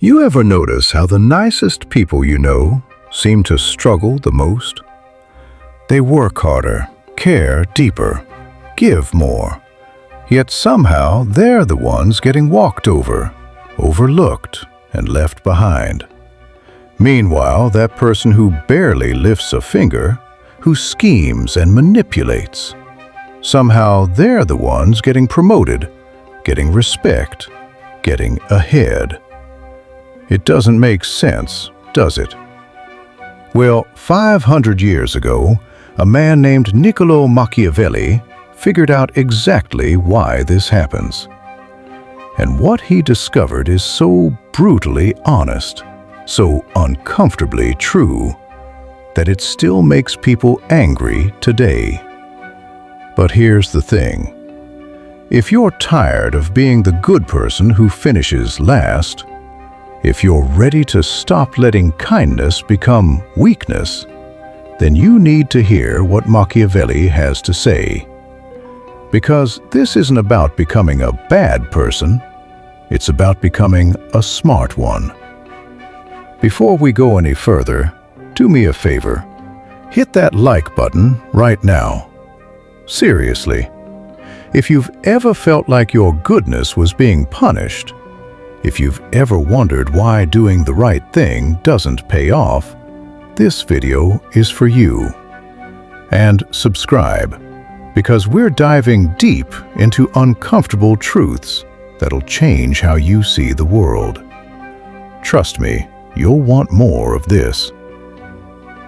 You ever notice how the nicest people you know seem to struggle the most? They work harder, care deeper, give more, yet somehow they're the ones getting walked over, overlooked, and left behind. Meanwhile, that person who barely lifts a finger, who schemes and manipulates, somehow they're the ones getting promoted, getting respect, getting ahead. It doesn't make sense, does it? Well, 500 years ago, a man named Niccolo Machiavelli figured out exactly why this happens. And what he discovered is so brutally honest, so uncomfortably true, that it still makes people angry today. But here's the thing. If you're tired of being the good person who finishes last, if you're ready to stop letting kindness become weakness, then you need to hear what Machiavelli has to say. Because this isn't about becoming a bad person, it's about becoming a smart one. Before we go any further, do me a favor. Hit that like button right now. Seriously. If you've ever felt like your goodness was being punished, if you've ever wondered why doing the right thing doesn't pay off, this video is for you. And subscribe, because we're diving deep into uncomfortable truths that'll change how you see the world. Trust me, you'll want more of this.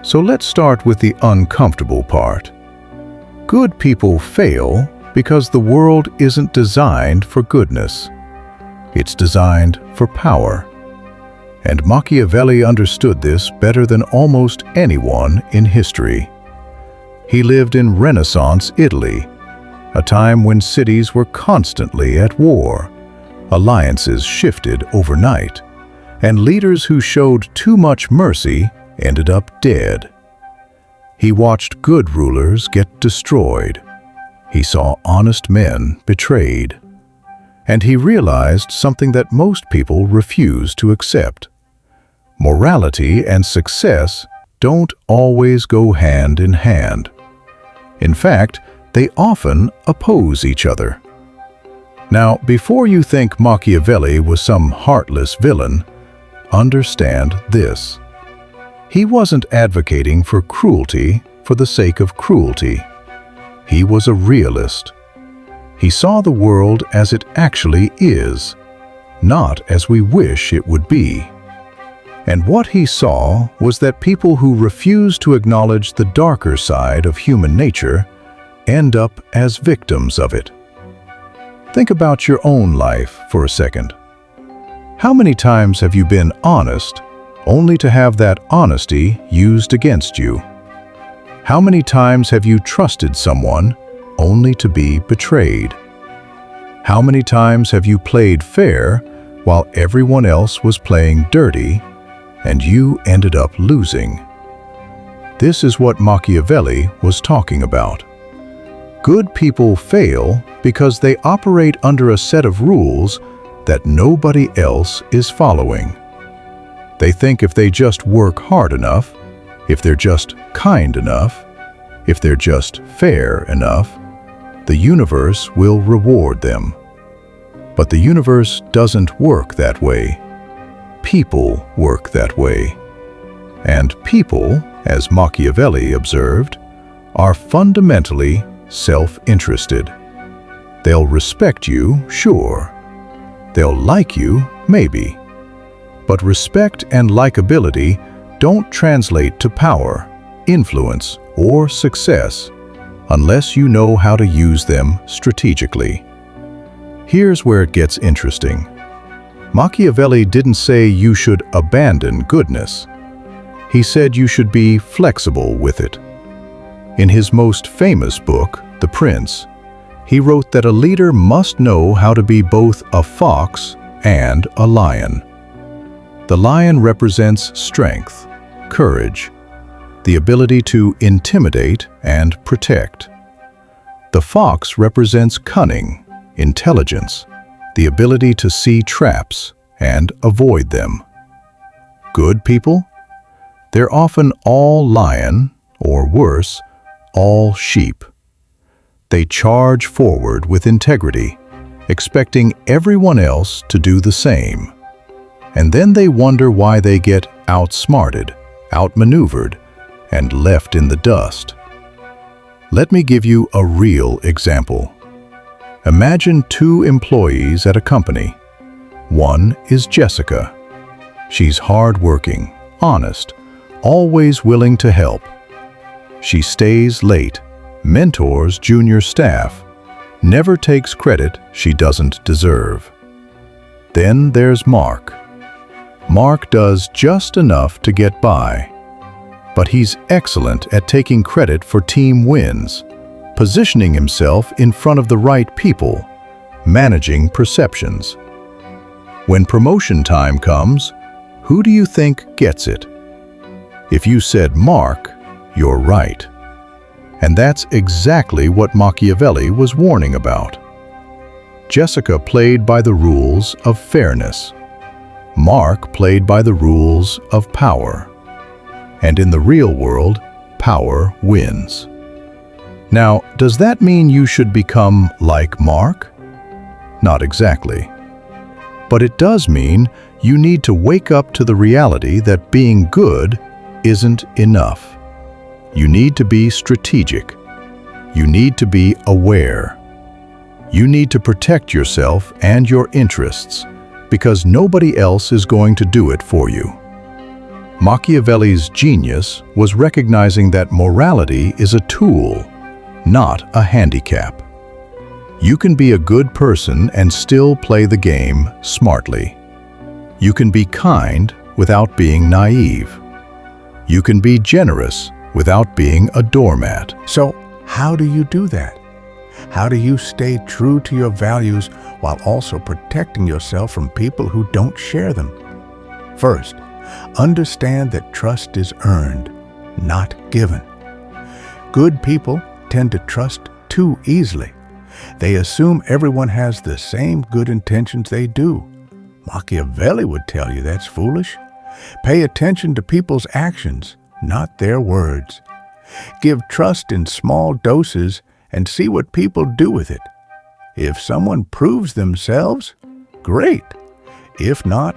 So let's start with the uncomfortable part. Good people fail because the world isn't designed for goodness. It's designed for power. And Machiavelli understood this better than almost anyone in history. He lived in Renaissance Italy, a time when cities were constantly at war, alliances shifted overnight, and leaders who showed too much mercy ended up dead. He watched good rulers get destroyed. He saw honest men betrayed. And he realized something that most people refuse to accept. Morality and success don't always go hand in hand. In fact, they often oppose each other. Now, before you think Machiavelli was some heartless villain, understand this. He wasn't advocating for cruelty for the sake of cruelty. He was a realist. He saw the world as it actually is, not as we wish it would be. And what he saw was that people who refuse to acknowledge the darker side of human nature end up as victims of it. Think about your own life for a second. How many times have you been honest, only to have that honesty used against you? How many times have you trusted someone, only to be betrayed? How many times have you played fair while everyone else was playing dirty, and you ended up losing? This is what Machiavelli was talking about. Good people fail because they operate under a set of rules that nobody else is following. They think if they just work hard enough, if they're just kind enough, if they're just fair enough, the universe will reward them. But the universe doesn't work that way. People work that way. And people, as Machiavelli observed, are fundamentally self-interested. They'll respect you, sure. They'll like you, maybe. But respect and likability don't translate to power, influence, or success unless you know how to use them strategically. Here's where it gets interesting. Machiavelli didn't say you should abandon goodness. He said you should be flexible with it. In his most famous book, The Prince, he wrote that a leader must know how to be both a fox and a lion. The lion represents strength, courage, the ability to intimidate and protect. The fox represents cunning, intelligence, the ability to see traps and avoid them. Good people? They're often all lion, or worse, all sheep. They charge forward with integrity, expecting everyone else to do the same. And then they wonder why they get outsmarted, outmaneuvered, and left in the dust. Let me give you a real example. Imagine two employees at a company. One is Jessica. She's hardworking, honest, always willing to help. She stays late, mentors junior staff, never takes credit she doesn't deserve. Then there's Mark. Mark does just enough to get by, but he's excellent at taking credit for team wins, positioning himself in front of the right people, managing perceptions. When promotion time comes, who do you think gets it? If you said Mark, you're right. And that's exactly what Machiavelli was warning about. Jessica played by the rules of fairness. Mark played by the rules of power. And in the real world, power wins. Now, does that mean you should become like Mark? Not exactly. But it does mean you need to wake up to the reality that being good isn't enough. You need to be strategic. You need to be aware. You need to protect yourself and your interests, because nobody else is going to do it for you. Machiavelli's genius was recognizing that morality is a tool, not a handicap. You can be a good person and still play the game smartly. You can be kind without being naive. You can be generous without being a doormat. So, how do you do that? How do you stay true to your values while also protecting yourself from people who don't share them? First, understand that trust is earned, not given. Good people tend to trust too easily. They assume everyone has the same good intentions they do. Machiavelli would tell you that's foolish. Pay attention to people's actions, not their words. Give trust in small doses and see what people do with it. If someone proves themselves, great. If not,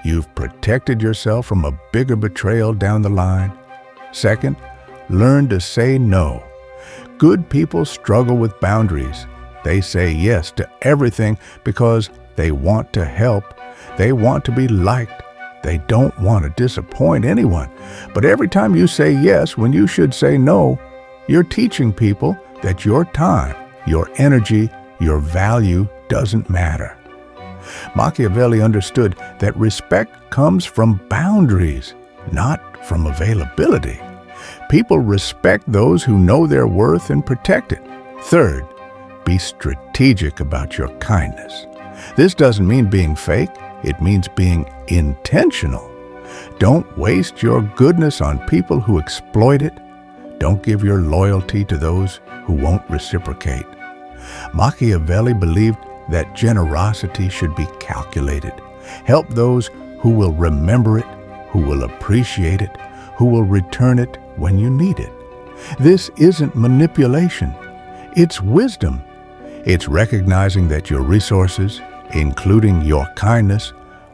you've protected yourself from a bigger betrayal down the line. Second, learn to say no. Good people struggle with boundaries. They say yes to everything because they want to help. They want to be liked. They don't want to disappoint anyone. But every time you say yes when you should say no, you're teaching people that your time, your energy, your value doesn't matter. Machiavelli understood that respect comes from boundaries, not from availability. People respect those who know their worth and protect it. Third, be strategic about your kindness. This doesn't mean being fake. It means being intentional. Don't waste your goodness on people who exploit it. Don't give your loyalty to those who won't reciprocate. Machiavelli believed that generosity should be calculated. Help those who will remember it, who will appreciate it, who will return it when you need it. This isn't manipulation. It's wisdom. It's recognizing that your resources, including your kindness,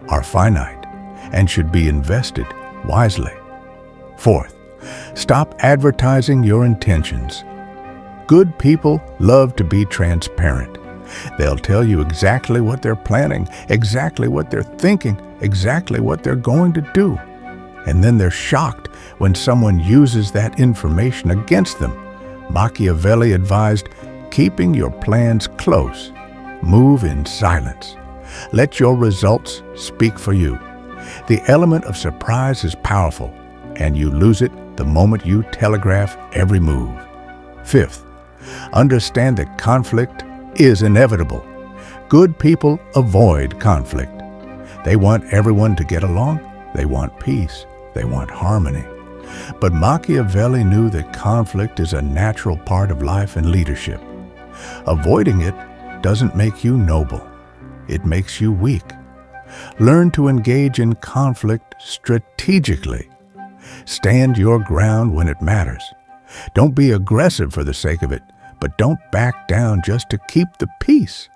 are finite and should be invested wisely. Fourth, stop advertising your intentions. Good people love to be transparent. They'll tell you exactly what they're planning, exactly what they're thinking, exactly what they're going to do. And then they're shocked when someone uses that information against them. Machiavelli advised keeping your plans close. Move in silence. Let your results speak for you. The element of surprise is powerful, and you lose it the moment you telegraph every move. Fifth, understand that conflict is inevitable. Good people avoid conflict. They want everyone to get along. They want peace. They want harmony. But Machiavelli knew that conflict is a natural part of life and leadership. Avoiding it doesn't make you noble. It makes you weak. Learn to engage in conflict strategically. Stand your ground when it matters. Don't be aggressive for the sake of it, but don't back down just to keep the peace.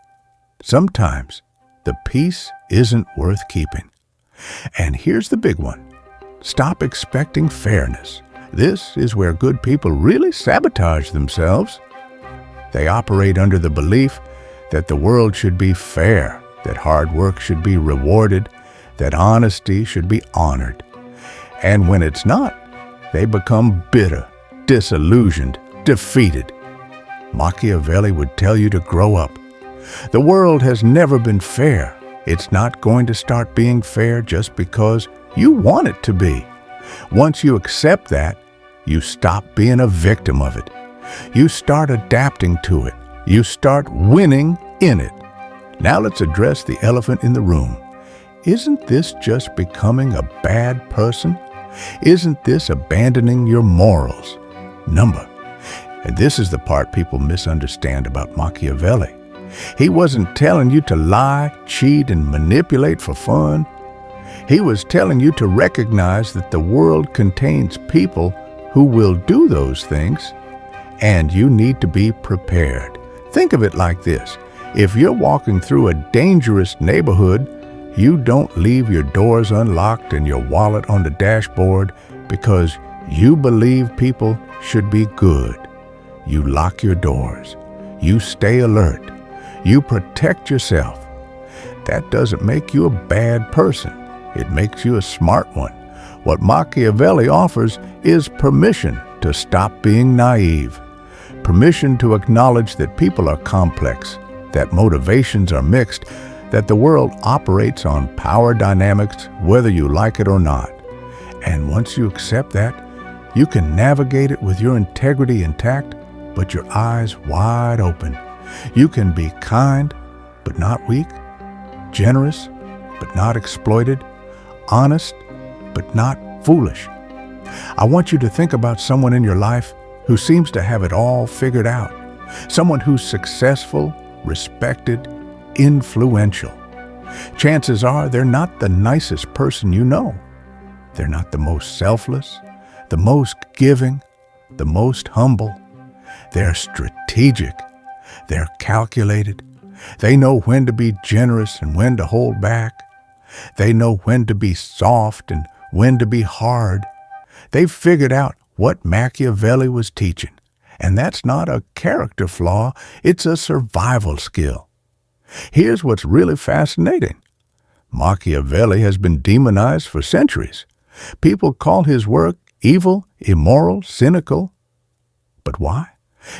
Sometimes the peace isn't worth keeping. And here's the big one. Stop expecting fairness. This is where good people really sabotage themselves. They operate under the belief that the world should be fair, that hard work should be rewarded, that honesty should be honored. And when it's not, they become bitter, disillusioned, defeated. Machiavelli would tell you to grow up. The world has never been fair. It's not going to start being fair just because you want it to be. Once you accept that, you stop being a victim of it. You start adapting to it. You start winning in it. Now let's address the elephant in the room. Isn't this just becoming a bad person? Isn't this abandoning your morals? Number. And this is the part people misunderstand about Machiavelli. He wasn't telling you to lie, cheat, and manipulate for fun. He was telling you to recognize that the world contains people who will do those things, and you need to be prepared. Think of it like this. If you're walking through a dangerous neighborhood, you don't leave your doors unlocked and your wallet on the dashboard because you believe people should be good. You lock your doors. You stay alert. You protect yourself. That doesn't make you a bad person. It makes you a smart one. What Machiavelli offers is permission to stop being naive. Permission to acknowledge that people are complex, that motivations are mixed, that the world operates on power dynamics whether you like it or not. And once you accept that, you can navigate it with your integrity intact, but your eyes wide open. You can be kind, but not weak, generous, but not exploited, honest, but not foolish. I want you to think about someone in your life who seems to have it all figured out, someone who's successful, respected, influential. Chances are they're not the nicest person you know. They're not the most selfless, the most giving, the most humble. They're strategic. They're calculated. They know when to be generous and when to hold back. They know when to be soft and when to be hard. They've figured out what Machiavelli was teaching. And that's not a character flaw, it's a survival skill. Here's what's really fascinating. Machiavelli has been demonized for centuries. People call his work evil, immoral, cynical. But why?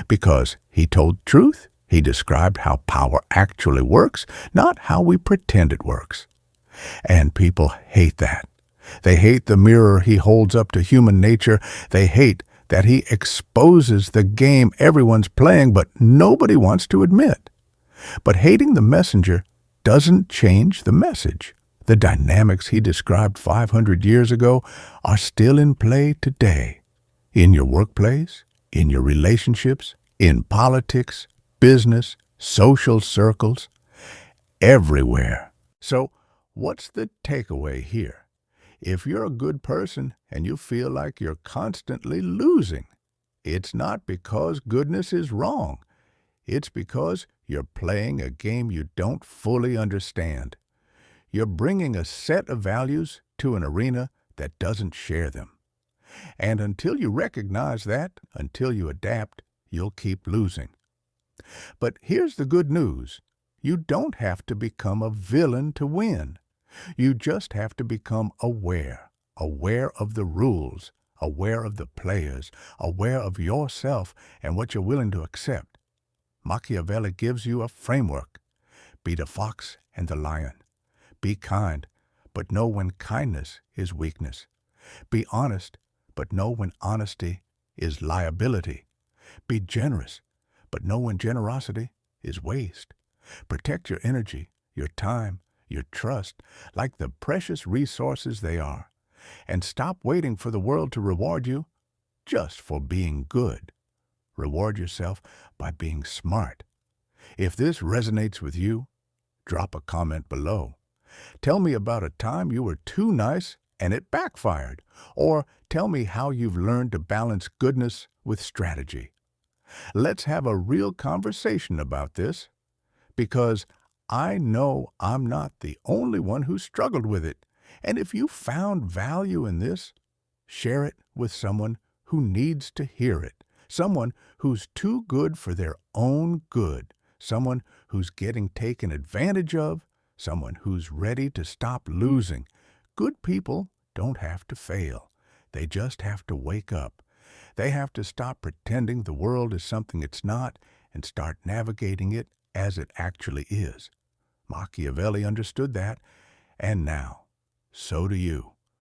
Because he told truth. He described how power actually works, not how we pretend it works. And people hate that. They hate the mirror he holds up to human nature. They hate that he exposes the game everyone's playing, but nobody wants to admit. But hating the messenger doesn't change the message. The dynamics he described 500 years ago are still in play today. In your workplace, in your relationships, in politics, business, social circles, everywhere. So, what's the takeaway here? If you're a good person and you feel like you're constantly losing, it's not because goodness is wrong. It's because you're playing a game you don't fully understand. You're bringing a set of values to an arena that doesn't share them. And until you recognize that, until you adapt, you'll keep losing. But here's the good news. You don't have to become a villain to win. You just have to become aware of the rules, aware of the players, aware of yourself and what you're willing to accept. Machiavelli gives you a framework. Be the fox and the lion. Be kind, but know when kindness is weakness. Be honest, but know when honesty is liability. Be generous, but know when generosity is waste. Protect your energy, your time, your trust, like the precious resources they are. And stop waiting for the world to reward you just for being good. Reward yourself by being smart. If this resonates with you, drop a comment below. Tell me about a time you were too nice and it backfired. Or tell me how you've learned to balance goodness with strategy. Let's have a real conversation about this, because I know I'm not the only one who struggled with it. And if you found value in this, share it with someone who needs to hear it, someone who's too good for their own good, someone who's getting taken advantage of, someone who's ready to stop losing. Good people don't have to fail. They just have to wake up. They have to stop pretending the world is something it's not and start navigating it as it actually is. Machiavelli understood that, and now, so do you.